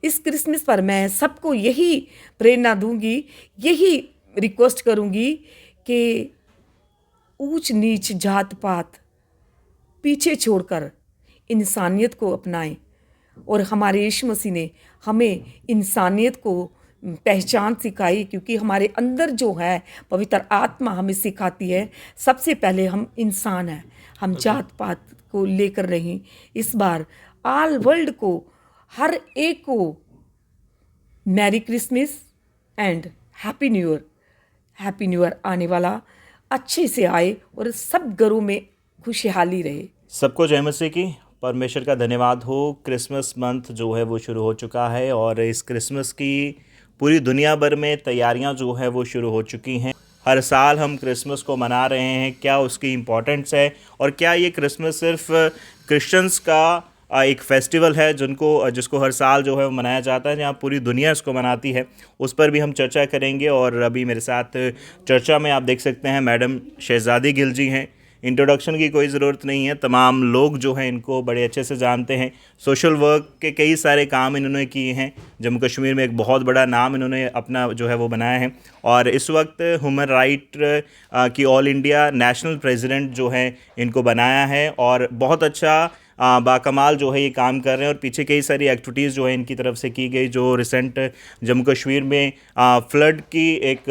इस क्रिसमस पर मैं सबको यही प्रेरणा दूंगी, यही रिक्वेस्ट करूंगी कि ऊंच नीच जात पात पीछे छोड़कर इंसानियत को अपनाएं। और हमारे यीशु मसीह ने हमें इंसानियत को पहचान सिखाई, क्योंकि हमारे अंदर जो है पवित्र आत्मा हमें सिखाती है सबसे पहले हम इंसान हैं, हम जात पात को लेकर नहीं। इस बार ऑल वर्ल्ड को, हर एक को merry Christmas and happy new year. Happy new year आने वाला अच्छे से आए और सब घरों में खुशहाली रहे। सबको जय मसीह की। परमेश्वर का धन्यवाद हो। क्रिसमस मंथ जो है वो शुरू हो चुका है और इस क्रिसमस की पूरी दुनिया भर में तैयारियां जो है वो शुरू हो चुकी हैं। हर साल हम क्रिसमस को मना रहे हैं। क्या उसकी इम्पोर्टेंस है और क्या ये क्रिसमस सिर्फ क्रिश्चियंस का एक फेस्टिवल है जिसको हर साल जो है वो मनाया जाता है, जहाँ पूरी दुनिया इसको मनाती है, उस पर भी हम चर्चा करेंगे। और अभी मेरे साथ चर्चा में आप देख सकते हैं मैडम शहजादी गिल जी हैं। इंट्रोडक्शन की कोई ज़रूरत नहीं है, तमाम लोग जो हैं इनको बड़े अच्छे से जानते हैं। सोशल वर्क के कई सारे काम इन्होंने किए हैं। जम्मू कश्मीर में एक बहुत बड़ा नाम इन्होंने अपना जो है वो बनाया है और इस वक्त ह्यूमन राइट की ऑल इंडिया नेशनल प्रेसिडेंट जो है इनको बनाया है और बहुत अच्छा बाकमाल जो है ये काम कर रहे हैं। और पीछे कई सारी एक्टिविटीज़ जो है इनकी तरफ से की गई। जो रिसेंट जम्मू कश्मीर में फ्लड की एक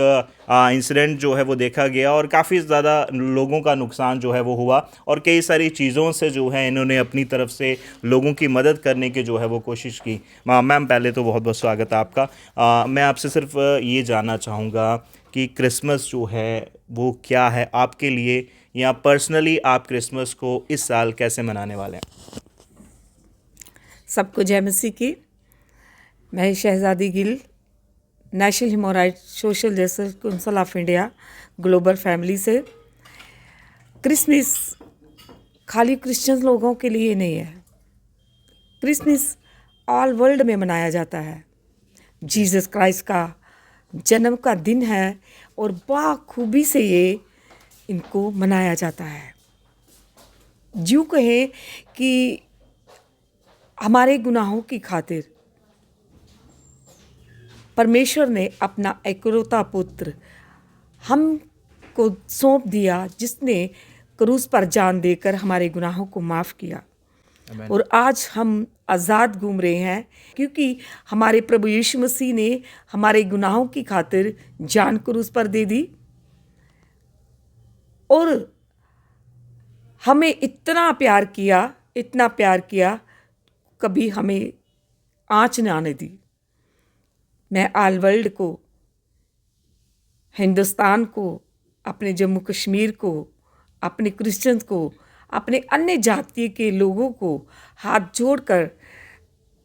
इंसिडेंट जो है वो देखा गया और काफ़ी ज़्यादा लोगों का नुकसान जो है वो हुआ और कई सारी चीज़ों से जो है इन्होंने अपनी तरफ से लोगों की मदद करने की जो है वो कोशिश की। मैम पहले तो बहुत बहुत स्वागत है आपका। मैं आपसे सिर्फ ये जानना चाहूँगा कि क्रिसमस जो है वो क्या है आपके लिए, या पर्सनली आप क्रिसमस को इस साल कैसे मनाने वाले हैं? सबको जय मसीह की। मैं शहजादी Gill, national human rights social justice council of India global family से। क्रिसमस खाली क्रिश्चियन लोगों के लिए नहीं है, क्रिसमस ऑल वर्ल्ड में मनाया जाता है। जीसस क्राइस्ट का जन्म का दिन है और बाखूबी से ये इनको मनाया जाता है। यूँ कहें कि हमारे गुनाहों की खातिर परमेश्वर ने अपना एकलौता पुत्र हमको सौंप दिया, जिसने क्रूस पर जान देकर हमारे गुनाहों को माफ़ किया। और आज हम आज़ाद घूम रहे हैं, क्योंकि हमारे प्रभु यीशु मसीह ने हमारे गुनाहों की खातिर जान क्रूस पर दे दी और हमें इतना प्यार किया, कभी हमें आँच न आने दी। मैं ऑल वर्ल्ड को, हिंदुस्तान को, अपने जम्मू कश्मीर को, अपने क्रिश्चियंस को, अपने अन्य जाति के लोगों को हाथ जोड़कर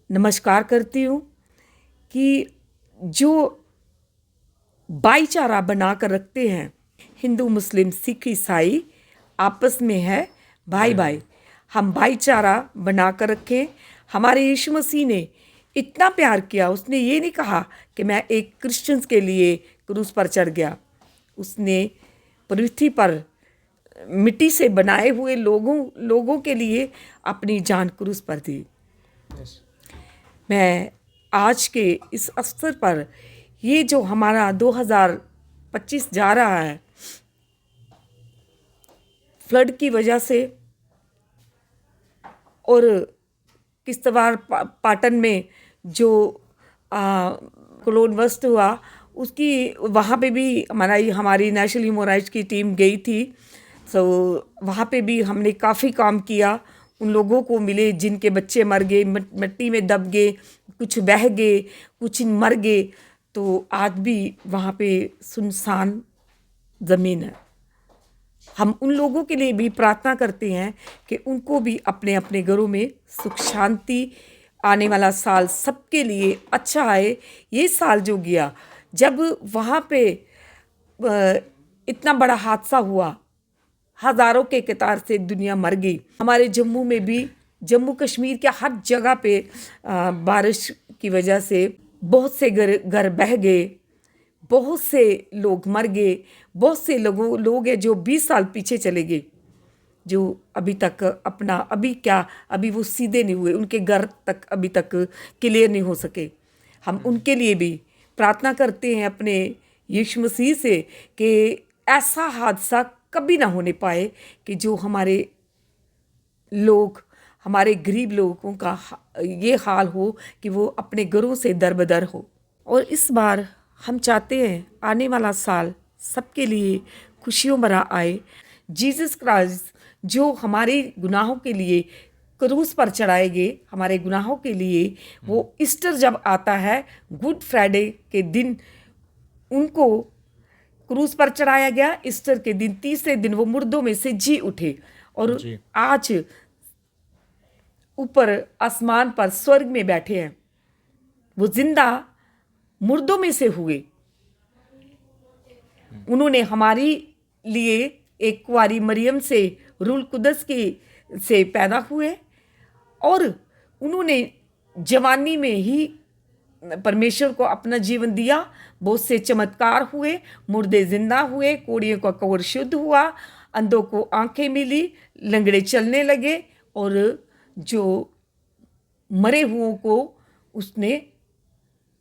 नमस्कार करती हूँ कि जो भाईचारा बनाकर रखते हैं, हिंदू मुस्लिम सिख ईसाई आपस में है भाई भाई, हम भाईचारा बनाकर रखें। हमारे यीशु मसीह ने इतना प्यार किया, उसने ये नहीं कहा कि मैं एक क्रिश्चियंस के लिए क्रूस पर चढ़ गया। उसने पृथ्वी पर मिट्टी से बनाए हुए लोगों के लिए अपनी जान क्रूस पर दी। मैं आज के इस अवसर पर ये जो हमारा 2025 जा रहा है, फ्लड की वजह से और किश्तवाड़ पाटन में जो क्लोन बस्ट हुआ, उसकी वहाँ पे भी हमारी नेशनल ह्यूमन राइट्स की टीम गई थी। तो वहाँ पे भी हमने काफ़ी काम किया। उन लोगों को मिले जिनके बच्चे मर गए, मिट्टी में दब गए, कुछ बह गए, कुछ मर गए। तो आज भी वहाँ पे सुनसान ज़मीन है। हम उन लोगों के लिए भी प्रार्थना करते हैं कि उनको भी अपने अपने घरों में सुख शांति, आने वाला साल सबके लिए अच्छा आए। ये साल जो गया, जब वहाँ पे इतना बड़ा हादसा हुआ, हज़ारों के कतार से दुनिया मर गई। हमारे जम्मू में भी, जम्मू कश्मीर के हर जगह पे बारिश की वजह से बहुत से घर बह गए, बहुत से लोग मर गए, बहुत से लोग हैं जो 20 साल पीछे चले गए, जो अभी तक अपना अभी वो सीधे नहीं हुए, उनके घर तक अभी तक क्लियर नहीं हो सके। हम उनके लिए भी प्रार्थना करते हैं अपने यीशु मसीह से कि ऐसा हादसा कभी ना होने पाए कि जो हमारे गरीब लोगों का ये हाल हो कि वो अपने घरों से दरबदर हो। और इस बार हम चाहते हैं आने वाला साल सबके लिए खुशियों भरा आए। जीसस क्राइस्ट जो हमारे गुनाहों के लिए क्रूस पर चढ़ाए गए, हमारे गुनाहों के लिए, वो ईस्टर जब आता है, गुड फ्राइडे के दिन उनको क्रूस पर चढ़ाया गया। ईस्टर के दिन, तीसरे दिन वो मुर्दों में से जी उठे और आज ऊपर आसमान पर स्वर्ग में बैठे हैं। वो जिंदा मुर्दों में से हुए। उन्होंने हमारे लिए एक कुंवारी मरियम से, रूल कुदस की से पैदा हुए और उन्होंने जवानी में ही परमेश्वर को अपना जीवन दिया। बहुत से चमत्कार हुए, मुर्दे जिंदा हुए, कोढ़ियों का कवर शुद्ध हुआ, अंधों को आंखें मिली, लंगड़े चलने लगे और जो मरे हुओं को उसने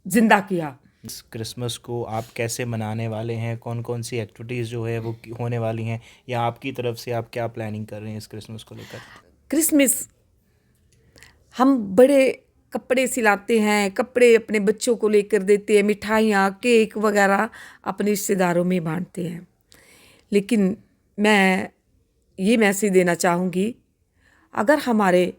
जिंदा किया। इस क्रिसमस को आप कैसे मनाने वाले हैं? कौन कौन सी एक्टिविटीज़ जो है वो होने वाली हैं, या आपकी तरफ से आप क्या प्लानिंग कर रहे हैं इस क्रिसमस को लेकर? क्रिसमस हम बड़े कपड़े सिलाते हैं, कपड़े अपने बच्चों को लेकर देते हैं, मिठाइयाँ, केक वगैरह अपने रिश्तेदारों में बांटते हैं। लेकिन मैं ये मैसेज देना चाहूँगी, अगर हमारे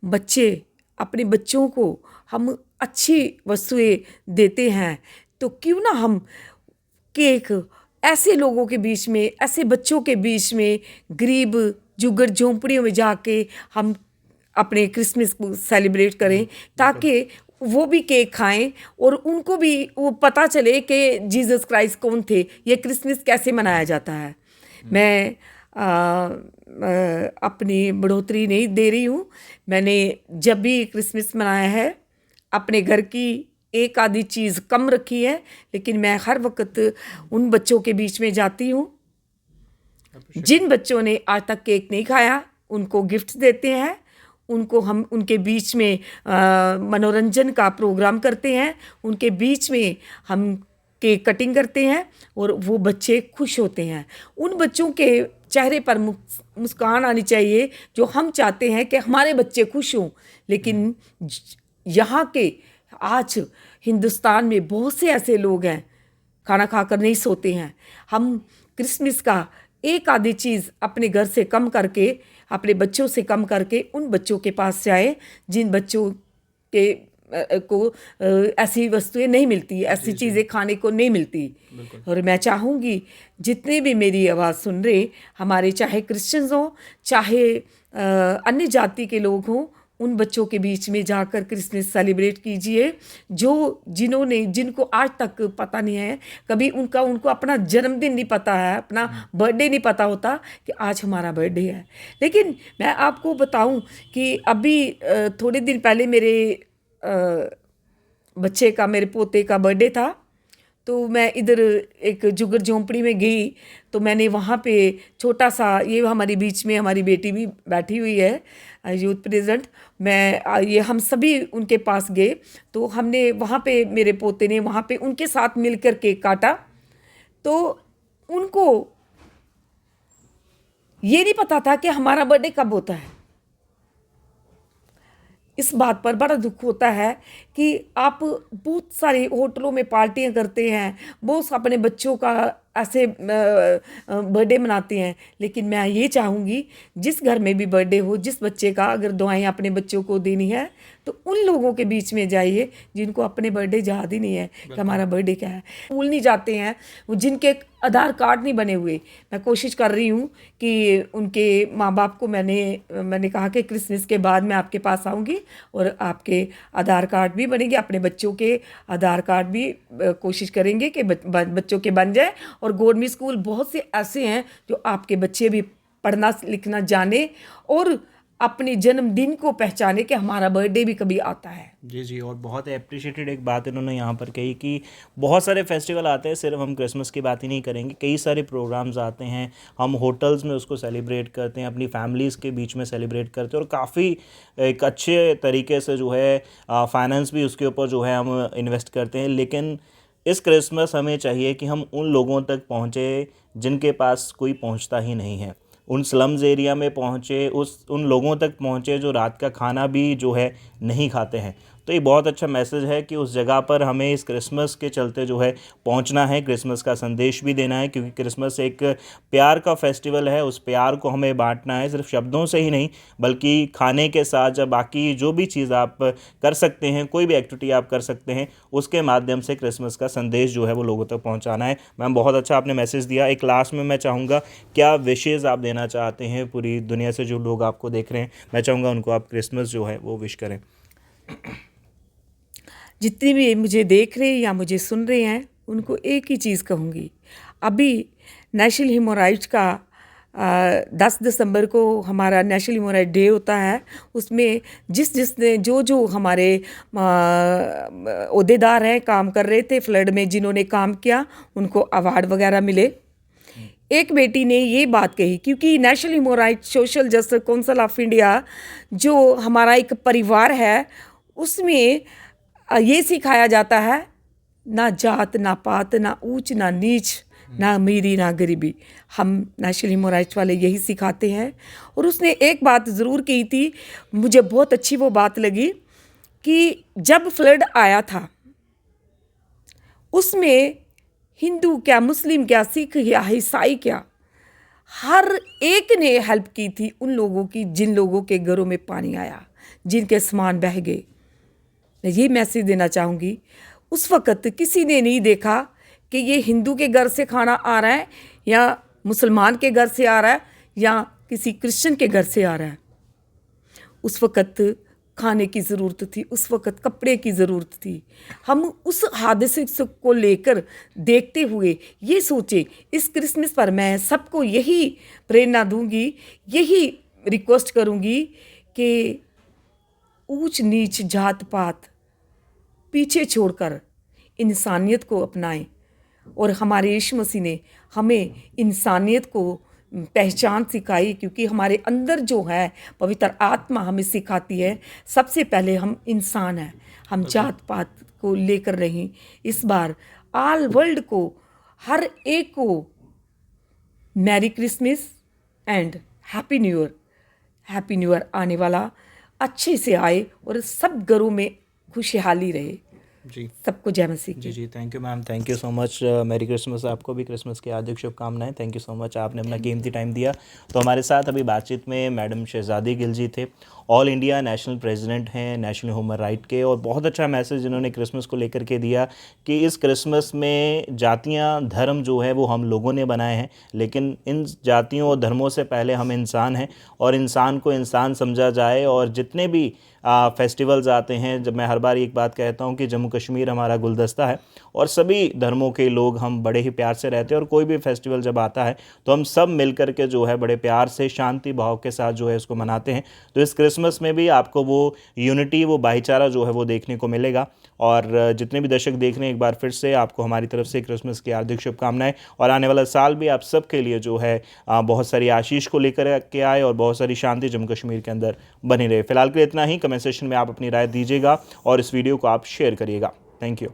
बच्चे, अपने बच्चों को हम अच्छी वस्तुएं देते हैं तो क्यों ना हम केक ऐसे लोगों के बीच में, ऐसे बच्चों के बीच में, गरीब जुगर झोंपड़ियों में जाके हम अपने क्रिसमस को सेलिब्रेट करें, ताकि वो भी केक खाएं और उनको भी वो पता चले कि जीसस क्राइस्ट कौन थे, ये क्रिसमस कैसे मनाया जाता है। मैं अपनी बढ़ोतरी नहीं दे रही हूँ। मैंने जब भी क्रिसमस मनाया है अपने घर की एक आधी चीज़ कम रखी है, लेकिन मैं हर वक्त उन बच्चों के बीच में जाती हूँ जिन बच्चों ने आज तक केक नहीं खाया, उनको गिफ्ट देते हैं। उनको हम उनके बीच में मनोरंजन का प्रोग्राम करते हैं, उनके बीच में हम केक कटिंग करते हैं और वो बच्चे खुश होते हैं। उन बच्चों के चेहरे पर मुस्कान आनी चाहिए जो हम चाहते हैं कि हमारे बच्चे खुश हों। लेकिन यहाँ के आज हिंदुस्तान में बहुत से ऐसे लोग हैं खाना खाकर नहीं सोते हैं। हम क्रिसमस का एक आधी चीज़ अपने घर से कम करके, अपने बच्चों से कम करके उन बच्चों के पास जाए जिन बच्चों के को ऐसी वस्तुएं नहीं मिलती, ऐसी चीज़ें खाने को नहीं मिलती। और मैं चाहूँगी जितने भी मेरी आवाज़ सुन रहे, हमारे चाहे क्रिश्चियंस हों, चाहे अन्य जाति के लोग हों, उन बच्चों के बीच में जाकर क्रिसमस सेलिब्रेट कीजिए जिनको आज तक पता नहीं है, कभी उनको अपना जन्मदिन नहीं पता है, अपना बर्थडे नहीं पता होता कि आज हमारा बर्थडे है। लेकिन मैं आपको बताऊं कि अभी थोड़े दिन पहले मेरे बच्चे का, मेरे पोते का बर्थडे था, तो मैं इधर एक जुगर झोंपड़ी में गई तो मैंने वहाँ पे छोटा सा, ये हमारे बीच में हमारी बेटी भी बैठी हुई है यूथ प्रेजेंट, ये हम सभी उनके पास गए तो हमने वहाँ पे, मेरे पोते ने वहाँ पे उनके साथ मिलकर केक काटा। तो उनको ये नहीं पता था कि हमारा बर्थडे कब होता है। इस बात पर बड़ा दुख होता है कि आप बहुत सारे होटलों में पार्टियां करते हैं, बहुत अपने बच्चों का ऐसे बर्थडे मनाते हैं, लेकिन मैं ये चाहूँगी जिस घर में भी बर्थडे हो, जिस बच्चे का अगर दुआएं अपने बच्चों को देनी है तो उन लोगों के बीच में जाइए जिनको अपने बर्थडे याद ही नहीं है कि हमारा बर्थडे क्या है। स्कूल नहीं जाते हैं वो, जिनके आधार कार्ड नहीं बने हुए, मैं कोशिश कर रही हूँ कि उनके माँ बाप को मैंने कहा कि क्रिसमस के बाद मैं आपके पास आऊँगी और आपके आधार कार्ड भी बनेंगे, अपने बच्चों के आधार कार्ड भी कोशिश करेंगे कि बच्चों के बन जाए। और गवर्नमेंट स्कूल बहुत से ऐसे हैं जो आपके बच्चे भी पढ़ना लिखना जाने और अपने जन्मदिन को पहचाने कि हमारा बर्थडे भी कभी आता है। जी जी, और बहुत अप्रिशिएटेड एक बात इन्होंने यहाँ पर कही कि बहुत सारे फेस्टिवल आते हैं, सिर्फ हम क्रिसमस की बात ही नहीं करेंगे, कई सारे प्रोग्राम्स आते हैं, हम होटल्स में उसको सेलिब्रेट करते हैं, अपनी फैमिलीज़ के बीच में सेलिब्रेट करते हैं और काफ़ी एक अच्छे तरीके से जो है फाइनेंस भी उसके ऊपर जो है हम इन्वेस्ट करते हैं। लेकिन इस क्रिसमस हमें चाहिए कि हम उन लोगों तक पहुँचे जिनके पास कोई पहुँचता ही नहीं है, उन स्लम्स एरिया में पहुँचे, उन लोगों तक पहुँचे जो रात का खाना भी जो है नहीं खाते हैं। तो ये बहुत अच्छा मैसेज है कि उस जगह पर हमें इस क्रिसमस के चलते जो है पहुंचना है, क्रिसमस का संदेश भी देना है, क्योंकि क्रिसमस एक प्यार का फेस्टिवल है। उस प्यार को हमें बांटना है, सिर्फ शब्दों से ही नहीं बल्कि खाने के साथ, या बाकी जो भी चीज़ आप कर सकते हैं, कोई भी एक्टिविटी आप कर सकते हैं, उसके माध्यम से क्रिसमस का संदेश जो है वो लोगों तक पहुँचाना है। मैम बहुत अच्छा आपने मैसेज दिया। एक लास्ट में मैं चाहूँगा, क्या विशेज़ आप देना चाहते हैं पूरी दुनिया से जो लोग आपको देख रहे हैं, मैं चाहूँगा उनको आप क्रिसमस जो है वो विश करें। जितने भी मुझे देख रहे या मुझे सुन रहे हैं उनको एक ही चीज़ कहूँगी, अभी नेशनल ह्यूमन राइट्स का 10 दिसंबर को हमारा नेशनल ह्यूमन राइट डे होता है। उसमें जिसने जो हमारे ओहदेदार हैं, काम कर रहे थे फ्लड में, जिन्होंने काम किया उनको अवार्ड वगैरह मिले। एक बेटी ने ये बात कही, क्योंकि national human rights social justice council of India जो हमारा एक परिवार है, उसमें ये सिखाया जाता है, ना जात ना पात, ना ऊंच ना नीच, ना अमीरी ना गरीबी। हम नेशनल ह्यूमन राइट्स वाले यही सिखाते हैं। और उसने एक बात ज़रूर कही थी, मुझे बहुत अच्छी वो बात लगी, कि जब फ्लड आया था उसमें हिंदू क्या, मुस्लिम क्या, सिख क्या, ईसाई क्या, हर एक ने हेल्प की थी उन लोगों की जिन लोगों के घरों में पानी आया, जिनके सामान बह गए। मैं ये मैसेज देना चाहूँगी, उस वक़्त किसी ने नहीं देखा कि ये हिंदू के घर से खाना आ रहा है या मुसलमान के घर से आ रहा है या किसी क्रिश्चियन के घर से आ रहा है। उस वक़्त खाने की ज़रूरत थी, उस वक़्त कपड़े की ज़रूरत थी। हम उस हादसे को लेकर देखते हुए ये सोचे, इस क्रिसमस पर मैं सबको यही प्रेरणा दूंगी, यही रिक्वेस्ट करूंगी कि ऊंच नीच जात पात पीछे छोड़कर इंसानियत को अपनाएं। और हमारे यीशु मसीह ने हमें इंसानियत को पहचान सिखाई, क्योंकि हमारे अंदर जो है पवित्र आत्मा हमें सिखाती है, सबसे पहले हम इंसान हैं, हम जात पात को लेकर नहीं। इस बार ऑल वर्ल्ड को, हर एक को merry Christmas and happy new year. Happy new year आने वाला अच्छे से आए और सब घरों में खुशहाली रहे। जी, सबको जय मसीह की। जी जी, thank you ma'am, thank you so much. Merry Christmas. आपको भी क्रिसमस की हार्दिक शुभकामनाएं। थैंक यू सो मच, आपने अपना कीमती टाइम दिया। तो हमारे साथ अभी बातचीत में मैडम शहजादी गिल जी थे, ऑल इंडिया नेशनल प्रेसिडेंट हैं नेशनल ह्यूमन राइट के, और बहुत अच्छा मैसेज इन्होंने क्रिसमस को लेकर के दिया कि इस क्रिसमस में जातियाँ धर्म जो है वो हम लोगों ने बनाए हैं, लेकिन इन जातियों और धर्मों से पहले हम इंसान हैं, और इंसान को इंसान समझा जाए। और जितने भी फेस्टिवल्स आते हैं, जब मैं हर बार एक बात कहता हूँ कि जम्मू कश्मीर हमारा गुलदस्ता है और सभी धर्मों के लोग हम बड़े ही प्यार से रहते हैं, और कोई भी फेस्टिवल जब आता है तो हम सब मिल कर के जो है बड़े प्यार से शांति भाव के साथ जो है इसको मनाते हैं। तो इस क्रिसमस में भी आपको वो यूनिटी, वो भाईचारा जो है वो देखने को मिलेगा। और जितने भी दर्शक देख रहे हैं, एक बार फिर से आपको हमारी तरफ से क्रिसमस की हार्दिक शुभकामनाएं, और आने वाला साल भी आप सब के लिए जो है बहुत सारी आशीष को लेकर के आए और बहुत सारी शांति जम्मू कश्मीर के अंदर बनी रहे। फिलहाल के लिए इतना ही। कमेंट सेक्शन में आप अपनी राय दीजिएगा और इस वीडियो को आप शेयर करिएगा। Thank you.